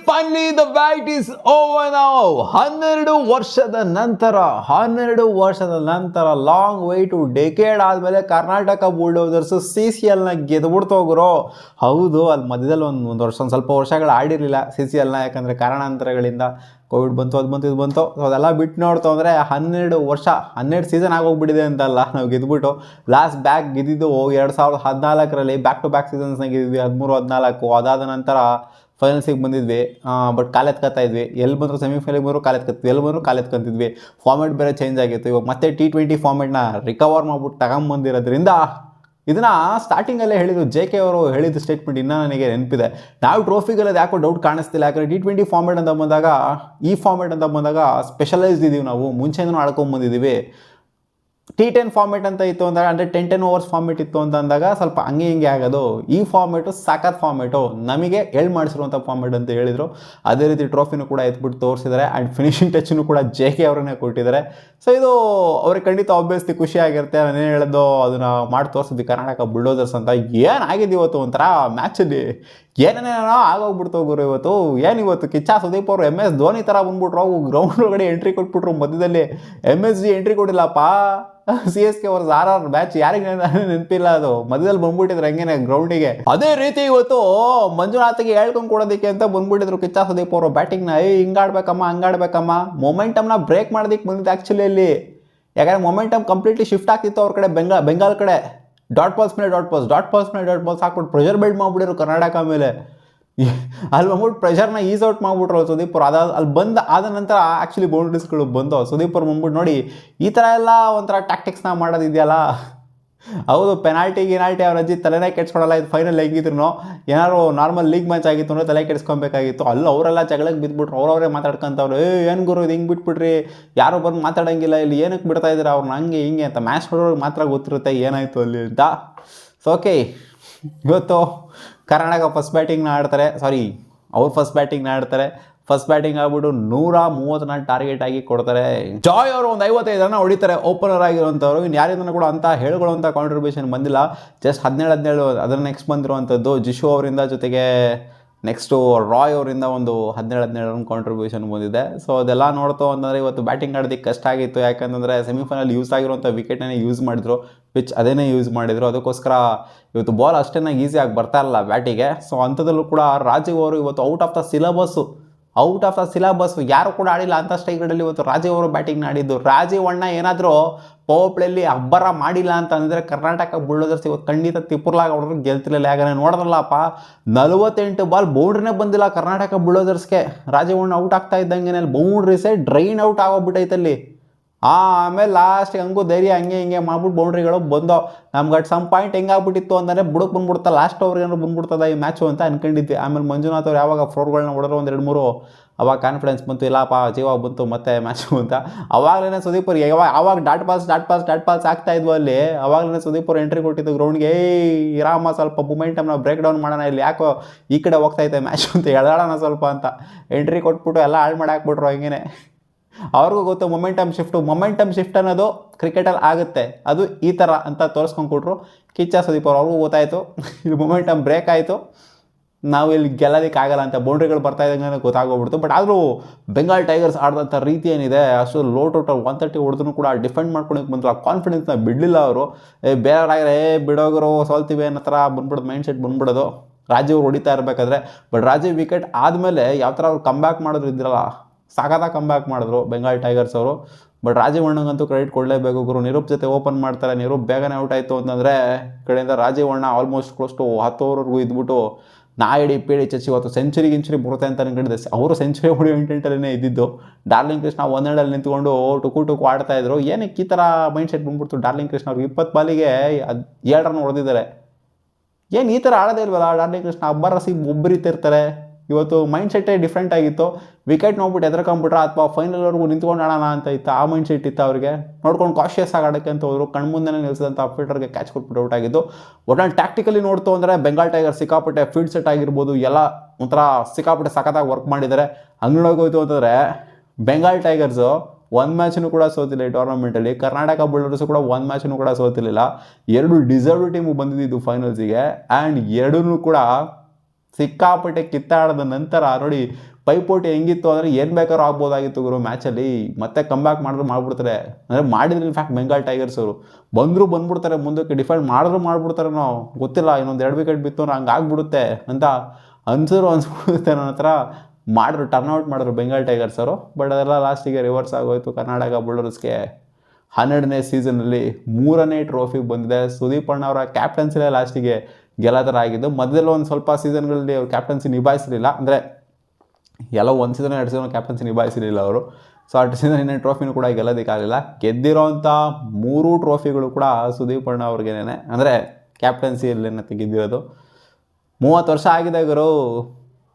Finally the bat is over now. 12 ವರ್ಷದ ನಂತರ long way to decade ಆದಮೇಲೆ Karnataka bulldozers CCLನ ಗೆದ್ಬಿಡ್ತು ಹೋಗ್ರು. ಹೌದು, ಅಲ್ಲಿ ಮಧ್ಯದಲ್ಲಿ ಒಂದು ವರ್ಷ ಸ್ವಲ್ಪ ವರ್ಷಗಳು ಆಡಿರಲಿಲ್ಲ CCLನ, ಯಾಕಂದರೆ ಕಾರಣಾಂತರಗಳಿಂದ ಕೋವಿಡ್ ಬಂತು, ಅದು ಬಂತು, ಇದು ಬಂತು. ಸೊ ಅದೆಲ್ಲ ಬಿಟ್ಟು ನೋಡ್ತು ಅಂದರೆ 12 ಸೀಸನ್ ಆಗೋಗ್ಬಿಟ್ಟಿದೆ ಅಂತಲ್ಲ. ನಾವು ಗೆದ್ಬಿಟ್ಟು ಲಾಸ್ಟ್ ಬ್ಯಾಕ್ ಗೆದ್ದಿದ್ದು 2014ರಲ್ಲಿ ಬ್ಯಾಕ್ ಟು ಬ್ಯಾಕ್ ಸೀಸನ್ಸ್ನಾಗ ಗೆದ್ದಿದ್ವಿ, 13-14. ಅದಾದ ನಂತರ ಫೈನಲ್ಸಿಗೆ ಬಂದಿದ್ವಿ, ಬಟ್ ಕಾಲೆತ್ಕೊತಾ ಇದ್ವಿ. ಎಲ್ಲಿ ಬಂದರೂ ಸೆಮಿಫೈನಲ್ಗೆ ಬಂದರೂ ಕಾಲೆತ್ಕೊತಿದ್ವಿ, ಎಲ್ಲಿ ಬಂದರೂ ಕಾಲೆತ್ಕೊಂತಿದ್ವಿ. ಫಾರ್ಮೆಟ್ ಬೇರೆ ಚೇಂಜ್ ಆಗಿತ್ತು. ಇವಾಗ ಮತ್ತೆ T20 ಫಾರ್ಮೆಟ್ನ ರಿಕವರ್ ಮಾಡ್ಬಿಟ್ಟು ತಗೊಂಬಂದಿರೋದ್ರಿಂದ ಇದನ್ನು ಸ್ಟಾರ್ಟಿಂಗಲ್ಲೇ ಹೇಳಿದ್ದು JK ಅವರು ಹೇಳಿದ್ದು ಸ್ಟೇಟ್ಮೆಂಟ್ ಇನ್ನೂ ನನಗೆ ನೆನಪಿದೆ. ನಾವು ಟ್ರೋಫಿಗಳಲ್ಲಿ ಯಾಕೋ ಡೌಟ್ ಕಾಣಿಸ್ತಿಲ್ಲ, ಯಾಕಂದರೆ T20 ಫಾರ್ಮೆಟ್ ಅಂತ ಬಂದಾಗ, ಈ ಫಾರ್ಮೆಟ್ ಅಂತ ಬಂದಾಗ ಸ್ಪೆಷಲೈಸ್ಡ್ ಇದ್ದೀವಿ ನಾವು, ಮುಂಚೆನೂ ಆಡ್ಕೊಂಬಂದಿದ್ದೀವಿ. T10 ಫಾರ್ಮೆಟ್ ಅಂತ ಇತ್ತು ಅಂದಾಗ, ಅಂದರೆ 10 ಓವರ್ಸ್ ಫಾರ್ಮೆಟ್ ಇತ್ತು ಅಂತ ಅಂದಾಗ ಸ್ವಲ್ಪ ಹಂಗೆ ಹಿಂಗೆ ಆಗೋದು. ಈ ಫಾರ್ಮೆಟು ಸಾಕತ್ ಫಾರ್ಮೆಟು, ನಮಗೆ ಮಾಡಿಸಿರುವಂಥ ಫಾರ್ಮೆಟ್ ಅಂತ ಹೇಳಿದರು. ಅದೇ ರೀತಿ ಟ್ರೋಫಿನೂ ಕೂಡ ಎತ್ಬಿಟ್ಟು ತೋರಿಸಿದ್ದಾರೆ. ಆ್ಯಂಡ್ ಫಿನಿಶಿಂಗ್ ಟಚ್ಚನ್ನು ಕೂಡ JK ಅವರನ್ನೇ ಕೊಟ್ಟಿದ್ದಾರೆ. ಸೊ ಇದು ಅವ್ರಿಗೆ ಖಂಡಿತ ಆಬ್ವಿಯಸ್ಲಿ ಖುಷಿಯಾಗಿರುತ್ತೆ. ನಾನೇನು ಹೇಳೋದು ಅದನ್ನು ಮಾಡಿ ತೋರಿಸಿದ್ವಿ ಕರ್ನಾಟಕ ಬುಲ್ಡೋಸರ್ಸ್ ಅಂತ. ಏನಾಗಿದೆ ಇವತ್ತು ಒಂಥರ ಮ್ಯಾಚಲ್ಲಿ ಏನೇನೇನೋ ಆಗೋಗ್ಬಿಡ್ತು ಗುರು ಇವತ್ತು. ಏನಿವತ್ತು ಕಿಚ್ಚ ಸುದೀಪ್ ಅವರು MS ಧೋನಿ ಥರ ಬಂದ್ಬಿಟ್ರು, ಅವು ಗ್ರೌಂಡ್ ಒಳಗಡೆ ಎಂಟ್ರಿ ಕೊಟ್ಬಿಟ್ರು. ಮಧ್ಯದಲ್ಲಿ MSG ಎಂಟ್ರಿ ಕೊಟ್ಟಿಲ್ಲಪ್ಪ. CSK ವರ್ಸ್ RR ಮ್ಯಾಚ್ ಯಾರಿಗೆ ನೆನಪಿಲ್ಲ, ಅದು ಮಧ್ಯದಲ್ಲಿ ಬಂದ್ಬಿಟ್ಟಿದ್ರು ಹಂಗೇನೆ ಗ್ರೌಂಡಿಗೆ. ಅದೇ ರೀತಿ ಇವತ್ತು ಮಂಜುನಾಥ್ಗೆ ಹೇಳ್ಕೊಂಡು ಕೊಡೋದಕ್ಕೆ ಅಂತ ಬಂದ್ಬಿಟ್ಟಿದ್ರು ಕಿಚ್ಚ ಸುದೀಪ್ ಅವರು ಬ್ಯಾಟಿಂಗ್ನ. ಹಿಂಗಾಡ್ಬೇಕಮ್ಮ, ಹಂಗಾಡ್ಬೇಕಮ್ಮ, ಮೊಮೆಂಟಮ್ನ ಬ್ರೇಕ್ ಮಾಡೋದಕ್ಕೆ ಬಂದಿದ್ದು ಆ್ಯಕ್ಚುಲಿ ಅಲ್ಲಿ. ಯಾಕಂದರೆ ಮೊಮೆಂಟಮ್ ಕಂಪ್ಲೀಟ್ಲಿ ಶಿಫ್ಟ್ ಆಗ್ತಿತ್ತು ಅವ್ರ ಕಡೆ, ಬೆಂಗಾಲ್ ಕಡೆ. ಡಾಟ್ ಬಾಲ್ಸ್ ಮೇಲೆ ಡಾಟ್ ಬಾಲ್ಸ್ ಹಾಕ್ಬಿಟ್ಟು ಪ್ರೆಷರ್ ಬಿಲ್ಡ್ ಮಾಡಿಬಿಟ್ಟಿರು ಕರ್ನಾಟಕ ಮೇಲೆ. ಅಲ್ಲಿ ಬಂದ್ಬಿಟ್ಟು ಪ್ರೆಷರ್ನ ಈಸ್ ಔಟ್ ಮಾಡಿಬಿಟ್ರು ಸುದೀಪ್ ಅವರು. ಅಲ್ಲಿ ಆದ ನಂತರ ಆ್ಯಕ್ಚುಲಿ ಬೌಂಡ್ರೀಸ್ಗಳು ಬಂದು ಸುದೀಪ್ ಅವ್ರು ಬಂದ್ಬಿಟ್ಟು ನೋಡಿ ಈ ಥರ ಎಲ್ಲ ಒಂಥರ ಟ್ಯಾಕ್ಟಿಕ್ಸ್ನ ಮಾಡೋದಿದೆಯಲ್ಲ. ಹೌದು, ಪೆನಾಲ್ಟಿ ಅವ್ರ ಅಜ್ಜಿ ತಲೆನೇ ಕೆಡ್ಸ್ಕೊಳಲ್ಲ. ಇದು ಫೈನಲ್ ಹೆಂಗಿದ್ರು ಏನಾದ್ರು ನಾರ್ಮಲ್ ಲೀಗ್ ಮ್ಯಾಚ್ ಆಗಿತ್ತು ಅಂದರೆ ತಲೆ ಕೆಡಿಸ್ಕೊಬೇಕಾಗಿತ್ತು. ಅಲ್ಲಿ ಅವರೆಲ್ಲ ಜಗಳಕ್ಕೆ ಬಿದ್ದುಬಿಟ್ರು, ಅವರವರೇ ಮಾತಾಡ್ಕೊಂತವ್ರು. ಏನು ಗುರು ಇದು ಹಿಂಗೆ ಬಿಟ್ಬಿಟ್ರಿ, ಯಾರು ಬಂದು ಮಾತಾಡೋಂಗಿಲ್ಲ, ಇಲ್ಲಿ ಏನಕ್ಕೆ ಬಿಡ್ತಾ ಇದ್ದೀರಾ ಅವ್ರನ್ನ, ಹಂಗೆ ಹಿಂಗೆ ಅಂತ. ಮ್ಯಾಚ್ ನೋಡೋರಿಗೆ ಮಾತ್ರ ಗೊತ್ತಿರುತ್ತೆ ಏನಾಯಿತು ಅಲ್ಲಿ ಅಂತ. ಸೊ ಓಕೆ, ಇವತ್ತು ಕರ್ನಾಟಕ ಫಸ್ಟ್ ಬ್ಯಾಟಿಂಗ್ನ ಆಡ್ತಾರೆ. ಅವ್ರು ಫಸ್ಟ್ ಬ್ಯಾಟಿಂಗ್ನ ಆಡ್ತಾರೆ. ಫಸ್ಟ್ ಬ್ಯಾಟಿಂಗ್ ಆಗ್ಬಿಟ್ಟು 130 ರನ್ ಟಾರ್ಗೆಟ್ ಆಗಿ ಕೊಡ್ತಾರೆ. ಜಾಯ್ ಅವರು ಒಂದು 55 ರನ್ ಹೊಡಿತಾರೆ ಓಪನರ್ ಆಗಿರುವಂಥವ್ರು. ಇನ್ನು ಯಾರಿಂದನೂ ಕೂಡ ಅಂತ ಹೇಳ್ಕೊಳ್ಳುವಂಥ ಕಾಂಟ್ರಿಬ್ಯೂಷನ್ ಬಂದಿಲ್ಲ. ಜಸ್ಟ್ 17 ಅದರ ನೆಕ್ಸ್ಟ್ ಬಂದಿರುವಂಥದ್ದು ಜಿಶು ಅವರಿಂದ, ಜೊತೆಗೆ ನೆಕ್ಸ್ಟು ರಾಯ್ ಅವರಿಂದ ಒಂದು 17 ರನ್ ಕಾಂಟ್ರಿಬ್ಯೂಷನ್ ಬಂದಿದೆ. ಸೊ ಅದೆಲ್ಲ ನೋಡ್ತು ಅಂತಂದರೆ ಇವತ್ತು ಬ್ಯಾಟಿಂಗ್ ಆಡೋದಕ್ಕೆ ಕಷ್ಟ ಆಗಿತ್ತು. ಯಾಕಂತಂದರೆ ಸೆಮಿಫೈನಲ್ ಯೂಸ್ ಆಗಿರುವಂಥ ವಿಕೆಟನ್ನೇ ಯೂಸ್ ಮಾಡಿದ್ರು, ಪಿಚ್ ಅದೇನೇ ಯೂಸ್ ಮಾಡಿದರು. ಅದಕ್ಕೋಸ್ಕರ ಇವತ್ತು ಬಾಲ್ ಅಷ್ಟೇನ ಈಸಿಯಾಗಿ ಬರ್ತಾ ಇರಲ್ಲ ಬ್ಯಾಟಿಗೆ. ಸೊ ಅಂಥದ್ರಲ್ಲೂ ಕೂಡ ರಾಜೀವ್ ಅವರು ಇವತ್ತು ಔಟ್ ಆಫ್ ದ ಸಿಲಬಸ್ ಯಾರು ಕೂಡ ಆಡಿಲ್ಲ ಅಂತ ಸ್ಟ್ರೈಕರಲ್ಲಿ ಇವತ್ತು ರಾಜೀವ್ ಅವರು ಬ್ಯಾಟಿಂಗ್ನ ಆಡಿದ್ದು. ರಾಜೀವ್ ಅಣ್ಣ ಏನಾದರೂ ಪವರ್ ಪ್ಲೇಲಿ ಅಬ್ಬರ ಮಾಡಿಲ್ಲ ಅಂತ ಅಂದರೆ ಕರ್ನಾಟಕ ಬುಲ್ಡೋಸರ್ಸ್ ಇವತ್ತು ಖಂಡಿತ ತಿಪ್ಪುರ್ಲಾಗ ಅವ್ರಿಗೆ ಗೆಲ್ತಿರಲಿಲ್ಲ. ಯಾಕಂದರೆ ನೋಡಿದ್ರಲ್ಲಪ್ಪ, 48 ಬಾಲ್ ಬೌಂಡ್ರಿನೇ ಬಂದಿಲ್ಲ ಕರ್ನಾಟಕ ಬುಲ್ಡೋಸರ್ಸ್ಗೆ. ರಾಜೀವ್ ಅಣ್ಣ ಔಟ್ ಆಗ್ತಾ ಇದ್ದಂಗೆ ಬೌಂಡ್ರೀಸೇ ಡ್ರೈನ್ ಔಟ್ ಆಗೋಗ್ಬಿಟ್ಟೈತಲ್ಲಿ. ಆಮೇಲೆ ಲಾಸ್ಟಿಗೆ ಹಂಗೂ ಧೈರ್ಯ ಹಂಗೆ ಹಿಂಗೆ ಮಾಡ್ಬಿಟ್ಟು ಬೌಂಡ್ರಿಗಳು ಬಂದೋ. ನಮ್ಗೆ ಅಟ್ ಸಮ್ ಪಾಯಿಂಟ್ ಹೆಂಗಾಗ್ಬಿಟ್ಟಿತ್ತು ಅಂದರೆ ಬುಡಕ್ಕೆ ಬಂದ್ಬಿಡ್ತಾ, ಲಾಸ್ಟ್ ಓವರ್ಗೇನಾದ್ರು ಬಂದ್ಬಿಡ್ತದ ಈ ಮ್ಯಾಚು ಅಂತ ಅನ್ಕೊಂಡಿದ್ವಿ. ಆಮೇಲೆ ಮಂಜುನಾಥ್ ಅವ್ರು ಯಾವಾಗ ಫ್ರೋರ್ಗಳನ್ನ ಹೊಡೆದ್ರು 1-2-3, ಅವಾಗ ಕಾನ್ಫಿಡೆನ್ಸ್ ಬಂತು, ಇಲ್ಲಪ್ಪ ಜೀವ ಬಂತು ಮತ್ತೆ ಮ್ಯಾಚು ಅಂತ. ಅವಾಗಲೇ ಸುದೀಪ್ ಅವ್ರು ಯಾವಾಗ ಡಾಟ್ ಪಾಲ್ಸ್ ಆಗ್ತಾ ಇದ್ವು ಅಲ್ಲಿ, ಅವಾಗಲೇ ಸುದೀಪ್ ಅವ್ರು ಎಂಟ್ರಿ ಕೊಟ್ಟಿದ್ದು ಗ್ರೌಂಡ್ಗೆ. ಇರಾಮ ಸ್ವಲ್ಪ ಮೊಮೆಂಟಮ್ನ ಬ್ರೇಕ್ ಡೌನ್ ಮಾಡೋಣ, ಇಲ್ಲಿ ಯಾಕೋ ಈ ಕಡೆ ಹೋಗ್ತಾಯಿದ್ದೆ ಮ್ಯಾಚು ಅಂತ ಎಳಾಡೋಣ ಸ್ವಲ್ಪ ಅಂತ ಎಂಟ್ರಿ ಕೊಟ್ಬಿಟ್ಟು ಎಲ್ಲ ಹಾಳು ಮಾಡಿ ಹಾಕ್ಬಿಟ್ರು ಹಂಗೇನೆ. ಅವ್ರಿಗೂ ಗೊತ್ತು ಮೊಮೆಂಟಮ್ ಶಿಫ್ಟ್ ಅನ್ನೋದು ಕ್ರಿಕೆಟಲ್ಲಿ ಆಗುತ್ತೆ, ಅದು ಈ ಥರ ಅಂತ ತೋರಿಸ್ಕೊಂಡು ಕೊಟ್ಟರು ಕಿಚ್ಚ ಸುದೀಪ್ ಅವ್ರಿಗೂ ಗೊತ್ತಾಯಿತು. ಇದು ಮೊಮೆಂಟಮ್ ಬ್ರೇಕ್ ಆಯಿತು, ನಾವು ಇಲ್ಲಿ ಗೆಲ್ಲೋದಕ್ಕಾಗಲ್ಲ ಅಂತ ಬೌಂಡ್ರಿಗಳು ಬರ್ತಾ ಇದ್ದಂಗೆ ಗೊತ್ತಾಗೋಗ್ಬಿಡ್ತು. ಬಟ್ ಆದರೂ ಬೆಂಗಾಲ್ ಟೈಗರ್ಸ್ ಆಡಿದಂಥ ರೀತಿ ಏನಿದೆ, ಅಷ್ಟು ಲೋ ಟೋಟಲ್ 130 ಹೊಡೆದ್ರೂ ಕೂಡ ಡಿಫೆಂಡ್ ಮಾಡ್ಕೊಳಕ್ಕೆ ಬಂದರು. ಆ ಕಾನ್ಫಿಡೆನ್ಸ್ನ ಬಿಡಲಿಲ್ಲ ಅವರು. ಬೇರೆಯವ್ರಾಗಿದ್ರೆ ಬಿಡೋಗರು ಸೋಲ್ತೀವಿ ಅನ್ನೋ ಥರ ಬಂದ್ಬಿಡೋದು, ಮೈಂಡ್ ಸೆಟ್ ಬಂದ್ಬಿಡೋದು ರಾಜೀವ್ ಹೊಡಿತಾ ಇರಬೇಕಾದ್ರೆ. ಬಟ್ ರಾಜೀವ್ ವಿಕೆಟ್ ಆದಮೇಲೆ ಯಾವ ಥರ ಅವ್ರು ಕಮ್ಬ್ಯಾಕ್ ಮಾಡೋದು ಇದ್ರಲ್ಲ, ಸಾಕಾದಾಗ ಕಮ್ಬ್ಯಾಕ್ ಮಾಡಿದ್ರು ಬೆಂಗಾಲ್ ಟೈಗರ್ಸ್ ಅವರು. ಬಟ್ ರಾಜೀವ್ ಅಣ್ಣಂಗಂತೂ ಕ್ರೆಡಿಟ್ ಕೊಡಲೇಬೇಕು ಗುರು. ನಿರೂಪ್ ಜೊತೆ ಓಪನ್ ಮಾಡ್ತಾರೆ, ನಿರೂಪ್ ಬೇಗನೆ ಔಟ್ ಆಯಿತು ಅಂತಂದರೆ ಕಡೆಯಿಂದ ರಾಜೀವ್ ಅಣ್ಣ ಆಲ್ಮೋಸ್ಟ್ ಕ್ಲೋಸ್ ಟು 10 ಓವರ್ವರೆಗೂ ಇದ್ಬಿಟ್ಟು ನಾಯಿಡಿ ಪೀಡಿ ಚಚ್ಚಿ ಇವತ್ತು ಸೆಂಚುರಿ ಬರುತ್ತೆ ಅಂತ ಅನ್ಕೊಂಡಿದ್ದೆ. ಅವರು ಸೆಂಚುರಿ ಹೊಡೆಯೋ ಇಂಟೆಂಟಲ್ಲೇ ಇದ್ದಿದ್ದು. ಡಾರ್ಲಿಂಗ್ ಕೃಷ್ಣ 1 ನಿಂತ್ಕೊಂಡು ಟುಕು ಆಡ್ತಾಯಿದ್ರು. ಏನಕ್ಕೆ ಈ ಥರ ಮೈಂಡ್ ಸೆಟ್ ಬಂದ್ಬಿಡ್ತು ಡಾರ್ಲಿಂಗ್ ಕೃಷ್ಣ ಅವ್ರಿಗೆ. 20 ಬಾಲಿಗೆ 7 ರನ್ ಹೊಡೆದಿದ್ದಾರೆ. ಏನು ಈ ಥರ ಆಡೋದೇ ಇಲ್ವಲ್ಲ ಡಾರ್ಲಿಂಗ್ ಕೃಷ್ಣ, ಅಬ್ಬರ ಒಬ್ಬರಿತಿರ್ತಾರೆ. ಇವತ್ತು ಮೈಂಡ್ ಸೆಟ್ಟೇ ಡಿಫ್ರೆಂಟ್ ಆಗಿತ್ತು. ವಿಕೆಟ್ ನೋಡ್ಬಿಟ್ಟು ಎದ್ರಕೊಂಬಿಟ್ರೆ ಅಥವಾ ಫೈನಲ್ವರೆಗೂ ನಿಂತ್ಕೊಂಡು ಆಡೋಣ ಅಂತ ಇತ್ತು, ಆ ಮೈಂಡ್ ಸೆಟ್ ಇತ್ತು ಅವ್ರಿಗೆ. ನೋಡ್ಕೊಂಡು ಕಾಶಿಯಸ್ ಆಗಿ ಆಡೋಕ್ಕೆ ಅಂತ ಹೋದ್ರು. ಕಣ್ಮುಂದೆನೇ ನಿಲ್ಲಿಸಿದಂಥ ಅಫ್ಫೀಲ್ಡರ್ಗೆ ಕ್ಯಾಚ್ ಕೊಟ್ಬಿಟ್ಟು ಔಟ್ ಆಗಿದ್ದು. ಒಟ್ನಲ್ಲಿ ಟ್ಯಾಕ್ಟಿಕಲಿ ನೋಡ್ತು ಅಂದರೆ ಬೆಂಗಾಲ್ ಟೈಗರ್ ಸಿಕ್ಕಾಪಟ್ಟೆ ಫೀಲ್ಡ್ ಸೆಟ್ ಆಗಿರ್ಬೋದು, ಎಲ್ಲ ಒಂಥರ ಸಿಕ್ಕಾಪಟ್ಟೆ ಸಖತ್ತಾಗಿ ವರ್ಕ್ ಮಾಡಿದ್ದಾರೆ. ಹಂಗೆ ನೋಡೋಗೋಯ್ತು ಅಂತಂದರೆ ಬೆಂಗಾಲ್ ಟೈಗರ್ಸು 1 ಮ್ಯಾಚನ್ನು ಕೂಡ ಸೋತಿಲ್ಲ ಈ ಟೂರ್ನಮೆಂಟಲ್ಲಿ. ಕರ್ನಾಟಕ ಬುಲ್ಡೋಸರ್ಸು ಕೂಡ 1 ಮ್ಯಾಚನ್ನು ಕೂಡ ಸೋತಿರಲಿಲ್ಲ. 2 ಡಿಸರ್ವ್ಡ್ ಟೀಮು ಬಂದಿದ್ದು ಫೈನಲ್ಸಿಗೆ. ಆ್ಯಂಡ್ ಎರಡೂ ಕೂಡ ಸಿಕ್ಕಾಪಟ್ಟೆ ಕಿತ್ತಾಡಿದ ನಂತರ ನೋಡಿ ಪೈಪೋಟಿ ಹೆಂಗಿತ್ತು ಅಂದರೆ ಏನು ಬೇಕಾದ್ರೂ ಆಗ್ಬೋದಾಗಿತ್ತು ಗುರು ಮ್ಯಾಚಲ್ಲಿ. ಮತ್ತೆ ಕಮ್ಬ್ಯಾಕ್ ಮಾಡಿದ್ರು ಮಾಡ್ಬಿಡ್ತಾರೆ. ಅಂದರೆ ಮಾಡಿದ್ರು ಇನ್ಫ್ಯಾಕ್ಟ್ ಬೆಂಗಾಲ್ ಟೈಗರ್ಸ್ ಅವರು ಬಂದ್ಬಿಡ್ತಾರೆ ಮುಂದಕ್ಕೆ, ಡಿಫೆಂಡ್ ಮಾಡ್ಬಿಡ್ತಾರೆ. ನಾವು ಗೊತ್ತಿಲ್ಲ ಇನ್ನೊಂದು 2 ವಿಕೆಟ್ ಬಿತ್ತು ಅಂದ್ರೆ ಹಂಗೆ ಆಗ್ಬಿಡುತ್ತೆ ಅಂತ ಅನ್ಸ್ಬಿಡುತ್ತೆ ನನ್ನ ಹತ್ರ. ಟರ್ನ್ಔಟ್ ಮಾಡಿದ್ರು ಬೆಂಗಾಲ್ ಟೈಗರ್ಸ್ ಅವರು. ಬಟ್ ಅದೆಲ್ಲ ಲಾಸ್ಟಿಗೆ ರಿವರ್ಸ್ ಆಗೋಯ್ತು. ಕರ್ನಾಟಕ ಬುಲ್ಡರ್ಸ್ಗೆ 12ನೇ ಸೀಸನಲ್ಲಿ 3ನೇ ಟ್ರೋಫಿ ಬಂದಿದೆ. ಸುದೀಪ್ ಅಣ್ಣ ಅವರ ಕ್ಯಾಪ್ಟನ್ಸಿಲೇ ಲಾಸ್ಟಿಗೆ ಗೆಲ್ಲೋ ಥರ ಆಗಿದ್ದು. ಮೊದಲು ಒಂದು ಸ್ವಲ್ಪ ಸೀಸನ್ಗಳಲ್ಲಿ ಅವ್ರು ಕ್ಯಾಪ್ಟನ್ಸಿ ನಿಭಾಯಿಸಲಿಲ್ಲ, ಅಂದರೆ ಎಲ್ಲ ಒಂದು ಸೀಸನ್ 2 ಸೀಸನ್ ಕ್ಯಾಪ್ಟನ್ಸಿ ನಿಭಾಯಿಸಲಿಲ್ಲ ಅವರು. ಸೊ ಆ ಸೀಸನ್ ಇನ್ನೇ ಟ್ರೋಫಿನೂ ಕೂಡ ಗೆಲ್ಲೋದಕ್ಕಾಗಲಿಲ್ಲ. ಗೆದ್ದಿರೋಂಥ 3 ಟ್ರೋಫಿಗಳು ಕೂಡ ಸುದೀಪ್ ಅಣ್ಣ ಅವ್ರಿಗೇನೆ, ಅಂದರೆ ಕ್ಯಾಪ್ಟನ್ಸಿಯಲ್ಲೇನೆ ತೆಗೆದಿರೋದು. 30 ವರ್ಷ ಆಗಿದೆ ಗುರು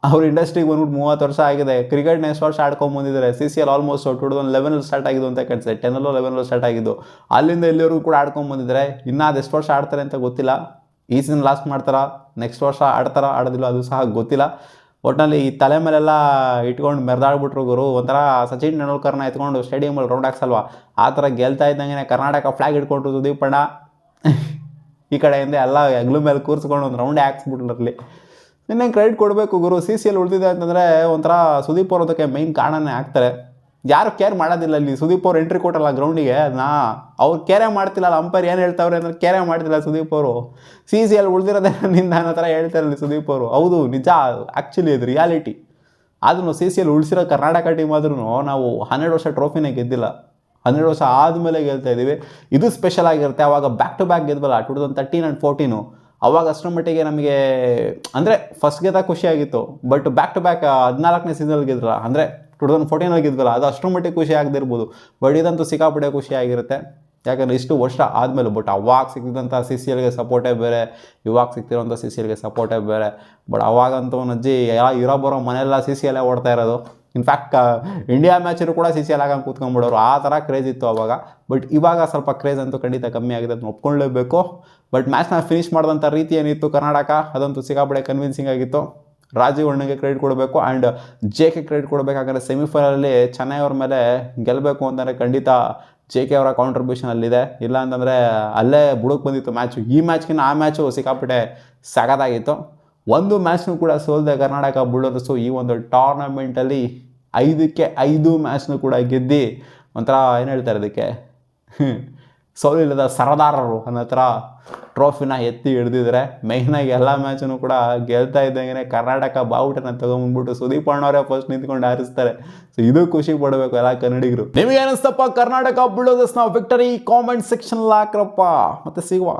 ಅವ್ರು ಇಂಡಸ್ಟ್ರಿಗೆ ಬಂದ್ಬಿಟ್ಟು 30 ವರ್ಷ ಆಗಿದೆ. ಕ್ರಿಕೆಟ್ನ ಎಷ್ಟು ವರ್ಷ ಆಡ್ಕೊಂಬಂದಿದ್ದಾರೆ. CCL ಆಲ್ಮೋಸ್ಟ್ 2011 ಸ್ಟಾರ್ಟ್ ಆಗಿದ್ದು ಅಂತ ಕಾಣಿಸುತ್ತೆ. 10 11 ಸ್ಟಾರ್ಟ್ ಆಗಿದ್ದು. ಅಲ್ಲಿಂದ ಇಲ್ಲಿವರೆಗೂ ಕೂಡ ಆಡ್ಕೊಂಬಂದಿದ್ದಾರೆ. ಇನ್ನೂ ಅದು ಎಷ್ಟು ವರ್ಷ ಆಡ್ತಾರೆ ಅಂತ ಗೊತ್ತಿಲ್ಲ. ಈ ಸೀಸನ್ ಲಾಸ್ಟ್ ಮಾಡ್ತಾರಾ, ನೆಕ್ಸ್ಟ್ ವರ್ಷ ಆಡೋದಿಲ್ಲ ಅದು ಸಹ ಗೊತ್ತಿಲ್ಲ. ಒಟ್ಟಿನಲ್ಲಿ ಈ ತಲೆ ಮೇಲೆಲ್ಲ ಇಟ್ಕೊಂಡು ಮೆರೆದಾಡ್ಬಿಟ್ರು ಗುರು. ಒಂಥರ ಸಚಿನ್ ತೆಂಡೂಲ್ಕರ್ನ ಎತ್ಕೊಂಡು ಸ್ಟೇಡಿಯಮಲ್ಲಿ ರೌಂಡ್ ಹಾಕ್ಸಲ್ವಾ, ಆ ಥರ ಗೆಲ್ತಾ ಇದ್ದಂಗೆ ಕರ್ನಾಟಕ ಫ್ಲಾಗ್ ಇಟ್ಕೊಂಡ್ರು ಸುದೀಪ್ ಅಣ್ಣ. ಈ ಕಡೆಯಿಂದ ಎಲ್ಲ ಹೆಗ್ಲು ಮೇಲೆ ಕೂರಿಸ್ಕೊಂಡು ಒಂದು ರೌಂಡೇ ಹಾಕ್ಸ್ಬಿಟ್ರಲ್ಲಿ. ಇನ್ನೇ ಕ್ರೆಡಿಟ್ ಕೊಡಬೇಕು ಗುರು. CCL ಉಳಿದಿದೆ ಅಂತಂದರೆ ಒಂಥರ ಸುದೀಪ್ ಅವ್ರು ಅದಕ್ಕೆ ಮೈನ್ ಕಾರಣನೇ ಆಗ್ತಾರೆ. ಯಾರು ಕೇರ್ ಮಾಡೋದಿಲ್ಲ ಇಲ್ಲಿ. ಸುದೀಪ್ ಅವ್ರು ಎಂಟ್ರಿ ಕೊಟ್ಟಲ್ಲ ಗ್ರೌಂಡಿಗೆ, ಅವ್ರು ಕೇರೇ ಮಾಡ್ತಿಲ್ಲ. ಅಂಪೈರ್ ಏನು ಹೇಳ್ತಾವ್ರೆ ಅಂದರೆ ಕೇರೇ ಮಾಡ್ತಿಲ್ಲ ಸುದೀಪ್ ಅವರು. CCL ಉಳಿದಿರೋದೇ ನಿಂದ ಅನ್ನೋ ಥರ ಹೇಳ್ತಾರಲ್ಲಿ ಸುದೀಪ್ ಅವರು. ಹೌದು, ನಿಜ, ಆ್ಯಕ್ಚುಲಿ ಅದು ರಿಯಾಲಿಟಿ. ಆದ್ರೂ CCL ಉಳಿಸಿರೋ ಕರ್ನಾಟಕ ಟೀಮ್ ಆದ್ರೂ ನಾವು 12 ವರ್ಷ ಟ್ರೋಫಿನೇ ಗೆದ್ದಿಲ್ಲ. 12 ವರ್ಷ ಆದಮೇಲೆ ಗೆಲ್ತಾ ಇದ್ದೀವಿ. ಇದು ಸ್ಪೆಷಲ್ ಆಗಿರುತ್ತೆ. ಅವಾಗ ಬ್ಯಾಕ್ ಟು ಬ್ಯಾಕ್ ಗೆದ್ವಲ್ಲ 2013 and 14. ಅವಾಗ ಅಷ್ಟರ ಮಟ್ಟಿಗೆ ನಮಗೆ ಅಂದರೆ ಫಸ್ಟ್ ಗೆದ್ದಾಗ ಖುಷಿಯಾಗಿತ್ತು. ಬಟ್ ಬ್ಯಾಕ್ ಟು ಬ್ಯಾಕ್ 14ನೇ ಸೀಸನಲ್ಲಿ ಗೆದ್ರಲ್ಲ, ಅಂದರೆ 2014 ಗೆದ್ವಲ್ಲ, ಅದು ಅಷ್ಟರ ಮಟ್ಟಿಗೆ ಖುಷಿ ಆಗದಿರ್ಬೋದು. ಬಟ್ ಇದಂತೂ ಸಿಕ್ಕಾಪಟ್ಟೆ ಖುಷಿಯಾಗಿರುತ್ತೆ. ಯಾಕಂದರೆ ಇಷ್ಟು ವರ್ಷ ಆದಮೇಲೆ. ಬಟ್ ಅವಾಗ ಸಿಕ್ಕಿದಂಥ CCLಗೆ ಸಪೋರ್ಟೇ ಬೇರೆ, ಇವಾಗ ಸಿಗ್ತಿರೋಂಥ CCLಗೆ ಸಪೋರ್ಟೇ ಬೇರೆ. ಬಟ್ ಅವಾಗಂತೂ ಒಂದು ಅಜ್ಜಿ ಇರೋ ಬರೋ ಮನೆಯೆಲ್ಲ CCLೇ ಓಡ್ತಾ ಇರೋದು. ಇನ್ಫ್ಯಾಕ್ಟ್ ಇಂಡಿಯಾ ಮ್ಯಾಚಲ್ಲೂ ಕೂಡ CCL ಆಗಂಗೆ ಕೂತ್ಕೊಂಡ್ಬಿಡೋರು. ಆ ಥರ ಕ್ರೇಜ್ ಇತ್ತು ಅವಾಗ. ಬಟ್ ಇವಾಗ ಸ್ವಲ್ಪ ಕ್ರೇಜ್ ಅಂತೂ ಖಂಡಿತ ಕಮ್ಮಿ ಆಗಿದೆ, ಅದನ್ನ ಒಪ್ಕೊಳ್ಳೇಬೇಕು. ಬಟ್ ಮ್ಯಾಚ್ನ ಫಿನಿಷ್ ಮಾಡಿದಂಥ ರೀತಿ ಏನಿತ್ತು ಕರ್ನಾಟಕ, ಅದಂತೂ ಸಿಕ್ಕಾಪಟ್ಟೆ ಕನ್ವಿನ್ಸಿಂಗ್ ಆಗಿತ್ತು. ರಾಜೀವ್ ಅಣ್ಣಗೆ ಕ್ರೆಡಿಟ್ ಕೊಡಬೇಕು ಆ್ಯಂಡ್ JK ಕ್ರೆಡಿಟ್ ಕೊಡಬೇಕಾದ್ರೆ ಸೆಮಿಫೈನಲಲ್ಲಿ ಚೆನ್ನೈ ಅವ್ರ ಮೇಲೆ ಗೆಲ್ಲಬೇಕು ಅಂತಂದರೆ ಖಂಡಿತ JK ಅವರ ಕಾಂಟ್ರಿಬ್ಯೂಷನ್ ಅಲ್ಲಿದೆ. ಇಲ್ಲ ಅಂತಂದರೆ ಅಲ್ಲೇ ಬುಡಕ್ಕೆ ಬಂದಿತ್ತು ಮ್ಯಾಚು. ಈ ಮ್ಯಾಚ್ಗಿಂತ ಆ ಮ್ಯಾಚು ಸಿಕ್ಕಾಪಟ್ಟೆ ಸಗದಾಗಿತ್ತು. ಒಂದು ಮ್ಯಾಚ್ನೂ ಕೂಡ ಸೋಲ್ದೆ ಕರ್ನಾಟಕ ಬುಲ್ಡರ್ಸು ಈ ಒಂದು ಟೂರ್ನಮೆಂಟಲ್ಲಿ 5ಕ್ಕೆ 5 ಮ್ಯಾಚ್ನೂ ಕೂಡ ಗೆದ್ದು ಒಂಥರ ಏನು ಹೇಳ್ತಾರೆ ಅದಕ್ಕೆ, ಸೋಲಿಲ್ಲದ ಸರದಾರರು ಅನ್ನೋ ಥರ ಟ್ರೋಫಿನ ಎತ್ತಿ ಹಿಡಿದಿದ್ದಾರೆ. ಮೈನಾಗಿ ಎಲ್ಲ ಮ್ಯಾಚನ್ನು ಕೂಡ ಗೆಲ್ತಾ ಇದ್ದಂಗೆ ಕರ್ನಾಟಕ ಬಾವುಟನ ತೊಗೊಂಡ್ಬಿಟ್ಟು ಸುದೀಪ್ ಅಣ್ಣವರೇ ಫಸ್ಟ್ ನಿಂತ್ಕೊಂಡು ಹಾರಿಸ್ತಾರೆ. ಸೊ ಇದು ಖುಷಿ ಪಡಬೇಕು ಎಲ್ಲ ಕನ್ನಡಿಗರು. ನಿಮಗೆ ಅನಿಸ್ತಪ್ಪ ಕರ್ನಾಟಕ ಬುಲ್ಡರ್ಸ್ನ ವಿಕ್ಟರಿ? ಕಾಮೆಂಟ್ ಸೆಕ್ಷನ್ ಹಾಕ್ರಪ್ಪ. ಮತ್ತೆ ಸಿಗುವ.